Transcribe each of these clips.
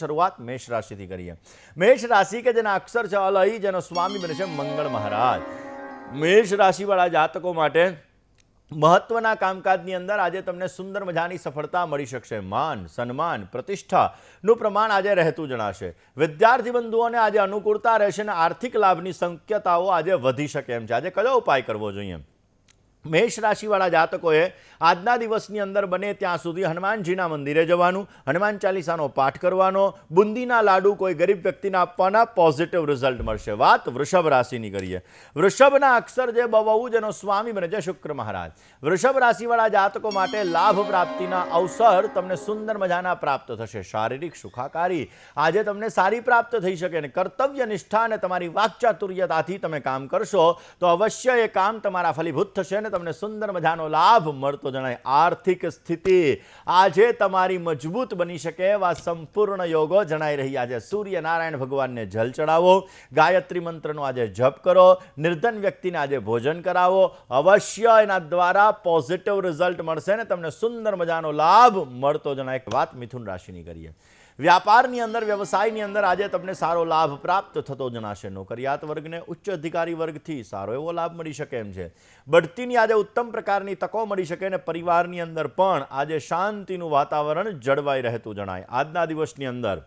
શરૂઆત મેષ રાશિથી કરીએ। મેષ રાશિ કે જેના અક્ષર છે અલઈ, જેનો સ્વામી બને છે મંગળ મહારાજ। મેષ રાશિવાળા જાતકો માટે મહત્વના કામકાજની અંદર આજે તમને સુંદર મજાની સફળતા મળી શકશે। માન, સન્માન, પ્રતિષ્ઠાનું પ્રમાણ આજે રહેતું જણાશે। વિદ્યાર્થી બંધુઓને આજે અનુકૂળતા રહેશે અને આર્થિક લાભની શક્યતાઓ આજે વધી શકે એમ છે। આજે કયો ઉપાય કરવો જોઈએ? મેષ રાશિવાળા જાતકોએ આજના દિવસની અંદર બને ત્યાં સુધી હનુમાનજીના મંદિરે જવાનું, હનુમાન ચાલીસાનો પાઠ કરવાનો, બુંદીના લાડુ કોઈ ગરીબ વ્યક્તિને આપવાના, પોઝિટિવ રિઝલ્ટ મળશે। વાત વૃષભ રાશિની કરીએ। વૃષભના અક્ષર જે બહુ, જેનો સ્વામી બને છે શુક્ર મહારાજ। વૃષભ રાશિવાળા જાતકો માટે લાભ પ્રાપ્તિના અવસર તમને સુંદર મજાના પ્રાપ્ત થશે। શારીરિક સુખાકારી આજે તમને સારી પ્રાપ્ત થઈ શકે અને કર્તવ્ય નિષ્ઠા અને તમારી વાકચાતુર્યતાથી તમે કામ કરશો તો અવશ્ય એ કામ તમારા ફલીભૂત થશે અને તમને સુંદર મજાનો લાભ મળતો જણાય। આર્થિક સ્થિતિ આજે તમારી મજબૂત બની શકે એવા સંપૂર્ણ યોગો જણાઈ રહ્યા છે। સૂર્યનારાયણ ભગવાનને જલ ચડાવો, ગાયત્રી મંત્રનો આજે જપ કરો, નિર્ધન વ્યક્તિને આજે ભોજન કરાવો, અવશ્ય એના દ્વારા પોઝિટિવ રિઝલ્ટ મળશે ને તમને સુંદર મજાનો લાભ મળતો જણાય। વાત મિથુન રાશિની કરીએ। વ્યાપારની અંદર, વ્યવસાયની અંદર આજે તમને સારો લાભ પ્રાપ્ત થતો જણાશે। નોકરિયાત વર્ગને ઉચ્ચ અધિકારી વર્ગથી સારો એવો લાભ મળી શકે એમ છે। બઢતીની આજે ઉત્તમ પ્રકારની તકો મળી શકે અને પરિવારની અંદર પણ આજે શાંતિનું વાતાવરણ જળવાઈ રહેતું જણાય। આજના દિવસની અંદર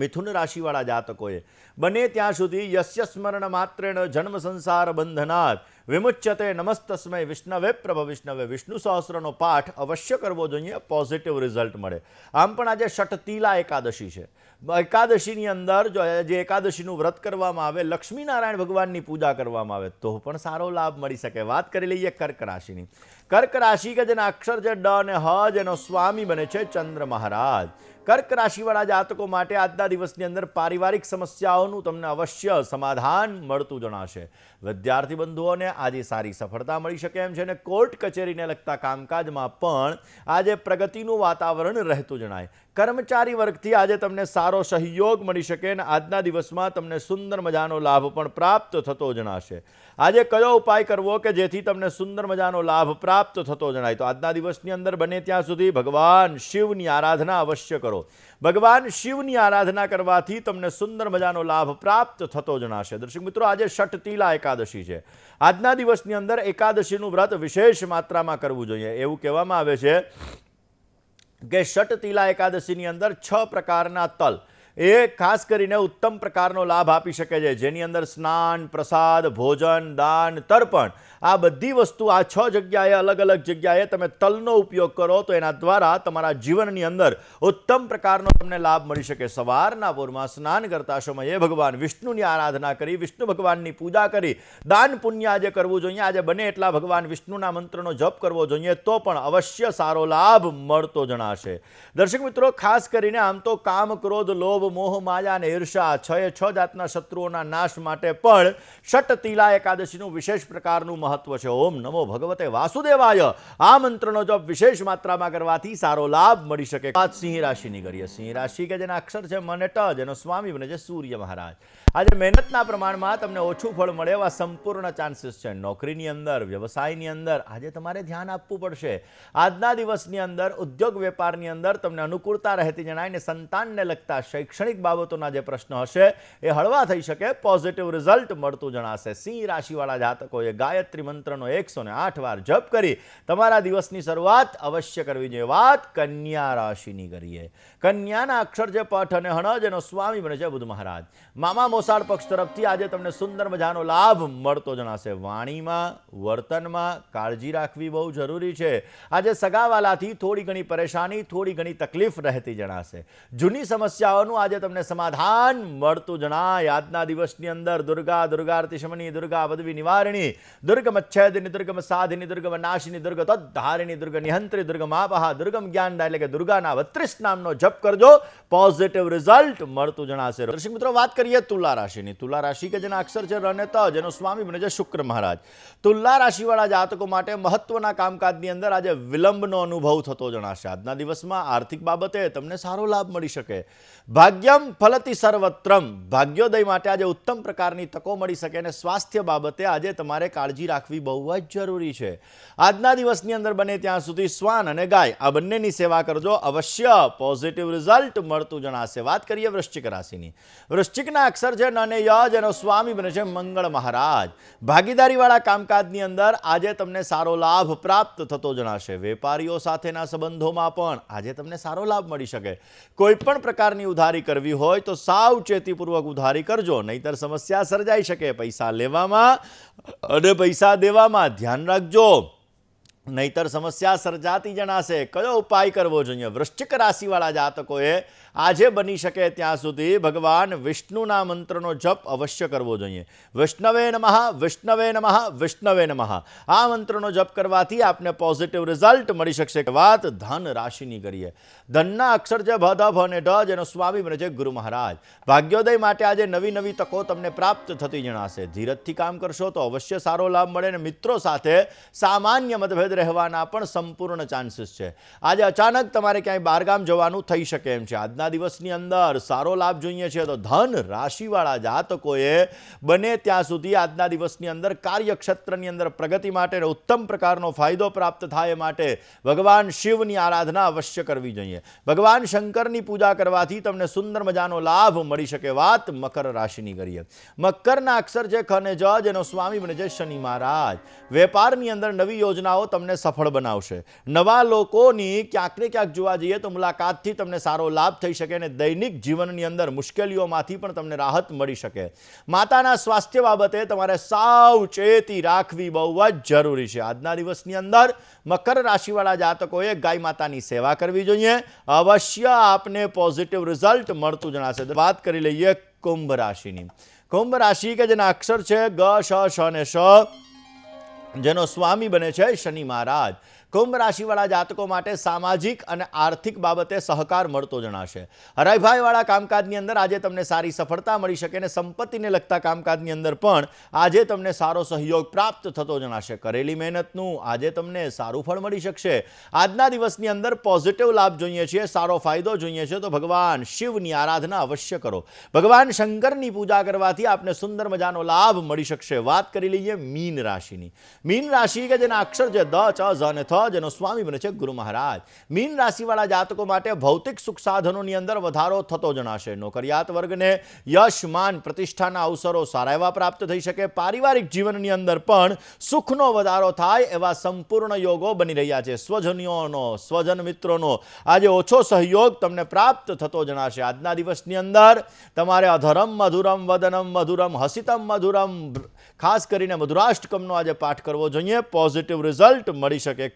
મિથુન રાશિવાળા જાતકોએ બને ત્યાં સુધી યસ્ય સ્મરણ માત્રેણ જન્મ સંસાર બંધનાત વિમુચ્યતે નમસ્તસ્મય વિષ્ણવે પ્રભ વિષ્ણવે, વિષ્ણુ સહસ્રનો પાઠ અવશ્ય કરવો જોઈએ, પોઝિટિવ રિઝલ્ટ મળે। આમ પણ આજે ષટતીલા એકાદશી છે। એકાદશીની અંદર જો જે એકાદશીનું વ્રત કરવામાં આવે, લક્ષ્મીનારાયણ ભગવાનની પૂજા કરવામાં આવે તો પણ સારો લાભ મળી શકે। વાત કરી લઈએ કર્ક રાશિની। કર્ક રાશિ કે જેના અક્ષર છે ડ અને હ, જેનો સ્વામી બને છે ચંદ્ર મહારાજ। કર્ક રાશિવાળા જાતકો માટે આજના દિવસની અંદર પારિવારિક સમસ્યાઓનું તમને અવશ્ય સમાધાન મળતું જણાશે। વિદ્યાર્થી બંધુઓને આજે સારી સફળતા મળી શકે એમ છે અને કોર્ટ કચેરીને લગતા કામકાજમાં પણ આજે પ્રગતિનું વાતાવરણ રહેતું જણાય। કર્મચારી વર્ગથી આજે તમને સારો સહયોગ મળી શકે અને આજના દિવસમાં તમને સુંદર મજાનો લાભ પણ પ્રાપ્ત થતો જણાશે। આજે કયો ઉપાય કરવો કે જેથી તમને સુંદર મજાનો લાભ પ્રાપ્ત થતો જણાય? તો આજના દિવસની અંદર બને ત્યાં સુધી ભગવાન શિવની આરાધના અવશ્ય કરો। ભગવાન શિવની આરાધના કરવાથી તમને સુંદર મજાનો લાભ પ્રાપ્ત થતો જણાશે। દર્શક મિત્રો, આજે ષટતીલા એકાદશી છે। આજના દિવસની અંદર એકાદશીનું વ્રત વિશેષ માત્રામાં કરવું જોઈએ। એવું કહેવામાં આવે છે કે ષટતીલા એકાદશીની અંદર 6 પ્રકારના તલ એ ખાસ કરીને ઉત્તમ પ્રકારનો લાભ આપી શકે છે, જેની અંદર સ્નાન, પ્રસાદ, ભોજન, દાન, તર્પણ આ બધી વસ્તુ આ 6 જગ્યાએ અલગ અલગ જગ્યાએ તમે તલનો ઉપયોગ કરો તો એના દ્વારા તમારા જીવનની અંદર ઉત્તમ પ્રકારનો તમને લાભ મળી શકે। સવારના પોરમાં સ્નાન કરતા સમયે ભગવાન વિષ્ણુની આરાધના કરી, વિષ્ણુ ભગવાનની પૂજા કરી દાન પુણ્ય આજે કરવું જોઈએ। આજે બને એટલા ભગવાન વિષ્ણુના મંત્રનો જપ કરવો જોઈએ તો પણ અવશ્ય સારો લાભ મળતો જણાશે। દર્શક મિત્રો, ખાસ કરીને આમ તો કામ, ક્રોધ, લોભ, મોહ, માયા અને ઈર્ષા 6 જાતના શત્રુઓના નાશ માટે પણ ષટતીલા એકાદશીનું વિશેષ પ્રકારનું મહત્વ છે। ઓમ નમો ભગવતે વાસુદેવાય આ મંત્રનો જપ વિશેષ માત્રામાં કરવાથી સારો લાભ મળી શકે। વાત સિંહ રાશિની કરીએ। સિંહ રાશિ કે જેના અક્ષર છે મ અને ટ, જેનો સ્વામી બને છે સૂર્ય મહારાજ। આજે મહેનતના પ્રમાણમાં તમને ઓછું ફળ મળે એવા સંપૂર્ણ ચાન્સીસ છે। નોકરીની અંદર, વ્યવસાયની અંદર આજે તમારે ધ્યાન આપવું પડશે। આજના દિવસની અંદર ઉદ્યોગ વેપારની અંદર તમને અનુકૂળતા રહેતી જણાય અને સંતાનને લગતા શૈક્ષણિક બાબતોના જે પ્રશ્ન હશે એ હળવા થઈ શકે, પોઝિટિવ રિઝલ્ટ મળતું જણાશે। સિંહ રાશિવાળા જાતકોએ ગાયત્રી મંત્રનો 108 વાર જપ કરી તમારા દિવસની શરૂઆત અવશ્ય કરવી જોઈએ। વાત કન્યા રાશિની કરીએ। કન્યાના અક્ષર છે પઠ અને હણ, જેનો સ્વામી બને છે બુધ મહારાજ। મામા મોસાળ પક્ષ તરફથી આજે તમને સુંદર મજાનો લાભ મળતો જણાશે। વાણીમાં, વર્તનમાં કાળજી રાખવી બહુ જરૂરી છે। આજે સગાવાલાથી થોડી ઘણી પરેશાની, થોડી ઘણી તકલીફ રહેતી જણાશે। જૂની સમસ્યાઓનું આજે તમને સમાધાન મળતું જણાય। આજના દિવસની અંદર દુર્ગા, દુર્ગાર્તિ શમની, દુર્ગા પદવી નિવારણી, દુર્ગમ છેદિની, દુર્ગમ સાધિની, દુર્ગમ નાશિની, દુર્ગ તદ્ધારિણી, દુર્ગ નિહંત્રી, દુર્ગમ આપહા, દુર્ગમ જ્ઞાનદા એટલે કે દુર્ગાના 32 નામનો જપ કરજો, પોઝિટિવ રિઝલ્ટ મળતું જણાશે। દર્શક મિત્રો, વાત કરીએ તુલા રાશિની। તુલા રાશિ કે જેના અક્ષર છે ર અને ત, જેનો સ્વામી બને છે શુક્ર મહારાજ। તુલા રાશિવાળા જાતકો માટે મહત્વના કામકાજની અંદર આજે વિલંબનો અનુભવ થતો જણાશે। આજના દિવસમાં આર્થિક બાબતે તમને સારો લાભ મળી શકે। ભાગ્ય ભાગ્યમ ફલતી સર્વત્રમ, ભાગ્યોદય માટે આજે ઉત્તમ પ્રકારની તકો મળી શકે અને સ્વાસ્થ્ય બાબતે આજે તમારે કાળજી રાખવી બહુ જ જરૂરી છે. આજના દિવસની અંદર બને ત્યાં સુધી શ્વાન અને ગાય આ બંનેની સેવા કરજો, અવશ્ય પોઝિટિવ રિઝલ્ટ મળતું જણાશે. વાત કરીએ વૃશ્ચિક રાશિની. વૃશ્ચિકના અક્ષર છે ન અને ય, જેનો સ્વામી બને છે મંગળ મહારાજ. ભાગીદારીવાળા કામકાજની અંદર આજે તમને સારો લાભ પ્રાપ્ત થતો જણાશે. વેપારીઓ સાથેના સંબંધોમાં પણ આજે તમને સારો લાભ મળી શકે. કોઈ પણ પ્રકારની ઉધારી કરવી હોય તો સાવચેતીપૂર્વક ઉધારી કરજો, નહીતર સમસ્યા સર્જાઈ શકે. પૈસા લેવામાં અને પૈસા દેવામાં ધ્યાન રાખજો, નહીતર સમસ્યા સર્જાતી જણાશે. કયો ઉપાય કરવો જોઈએ? વૃશ્ચિક રાશિવાળા જાતકોએ આજે બની શકે ત્યાં સુધી ભગવાન વિષ્ણુના મંત્રનો જપ અવશ્ય કરવો જોઈએ. વિષ્ણવે નમઃ, વિષ્ણવે નમઃ, વિષ્ણવે નમઃ. આ મંત્રનો જપ કરવાથી આપને પોઝિટિવ રિઝલ્ટ મળી શકશે. વાત ધન રાશિની કરીએ. ધનના અક્ષર છે ભ, ધ, ભ અને ઢ, જેનો સ્વામી બને છે ગુરુ મહારાજ. ભાગ્યોદય માટે આજે નવી નવી તકો તમને પ્રાપ્ત થતી જણાશે. ધીરજથી કામ કરશો તો અવશ્ય સારો લાભ મળે અને મિત્રો સાથે સામાન્ય મતભેદ રહેવાના પણ સંપૂર્ણ ચાન્સીસ છે. આજે અચાનક તમારે ક્યાંય બહારગામ જવાનું થઈ શકે એમ છે. આજના દિવસની અંદર સારો લાભ જોઈએ છે તો ધન રાશિવાળા જાતકોએ બને ત્યાં સુધી આજના દિવસની અંદર કાર્યક્ષેત્રની અંદર પ્રગતિ માટે ઉત્તમ પ્રકારનો ફાયદો પ્રાપ્ત થાય માટે ભગવાન શિવની આરાધના અવશ્ય કરવી જોઈએ. ભગવાન શંકરની પૂજા કરવાથી તમને સુંદર મજાનો લાભ મળી શકે. વાત મકર રાશિની કરીએ. મકરના અક્ષર છે ખ અને જ, જેનો સ્વામી બને છે શનિ મહારાજ. વેપારની અંદર નવી યોજનાઓ તમને સફળ બનાવશે. નવા લોકોની ક્યાંક ને ક્યાંક જોવા જઈએ તો મુલાકાતથી તમને સારો લાભ થઈ શકે અને દૈનિક જીવનની અંદર મુશ્કેલીઓમાંથી પણ તમને રાહત મળી શકે. માતાના સ્વાસ્થ્ય બાબતે તમારે સાવચેતી રાખવી બહુ જ જરૂરી છે. આજના દિવસની અંદર મકર રાશિવાળા જાતકોએ ગાય માતાની સેવા કરવી જોઈએ. અવશ્ય આપને પોઝિટિવ રિઝલ્ટ મળતું જણાશે. વાત કરી લઈએ કુંભ રાશિની. કુંભ રાશિ કે જેના અક્ષર છે ગ, શ, શ અને શ, જેનો સ્વામી બને છે શનિ મહારાજ. કુંભ રાશિવાળા જાતકો માટે સામાજિક અને આર્થિક બાબતે સહકાર મળતો જણાશે. હરાઈભાઈવાળા કામકાજની અંદર આજે તમને સારી સફળતા મળી શકે અને સંપત્તિને લગતા કામકાજની અંદર પણ આજે તમને સારો સહયોગ પ્રાપ્ત થતો જણાશે. કરેલી મહેનતનું આજે તમને સારું ફળ મળી શકશે. આજના દિવસની અંદર પોઝિટિવ લાભ જોઈએ છે, સારો ફાયદો જોઈએ છે તો ભગવાન શિવની આરાધના અવશ્ય કરો. ભગવાન શંકરની પૂજા કરવાથી આપને સુંદર મજાનો લાભ મળી શકશે. વાત કરી લઈએ મીન રાશિની. મીન રાશિ કે જેના અક્ષર છે દ, ચ, ઝ અને થ, જેનો સ્વામી બને છે ગુરુ મહારાજ. મીન રાશિવાળા જાતકો માટે ભૌતિક સુખ સાધનોની અંદર વધારો થતો જણાશે. નોકરિયાત વર્ગને યશ, માન, પ્રતિષ્ઠાના અવસરો સારા એવા પ્રાપ્ત થઈ શકે. પારિવારિક જીવનની અંદર પણ સુખનો વધારો થાય એવા સંપૂર્ણ યોગો બની રહ્યા છે. સ્વજનીઓનો, સ્વજન મિત્રોનો આજે ઓછો સહયોગ તમને પ્રાપ્ત થતો જણાશે. આજના દિવસની અંદર તમારે અધરમ મધુરમ વદનમ મધુરમ હસિતમ મધુરમ, ખાસ કરીને મધુરાષ્ટકમનો આજે પાઠ કરવો જોઈએ. પોઝિટિવ રિઝલ્ટ મળી શકે.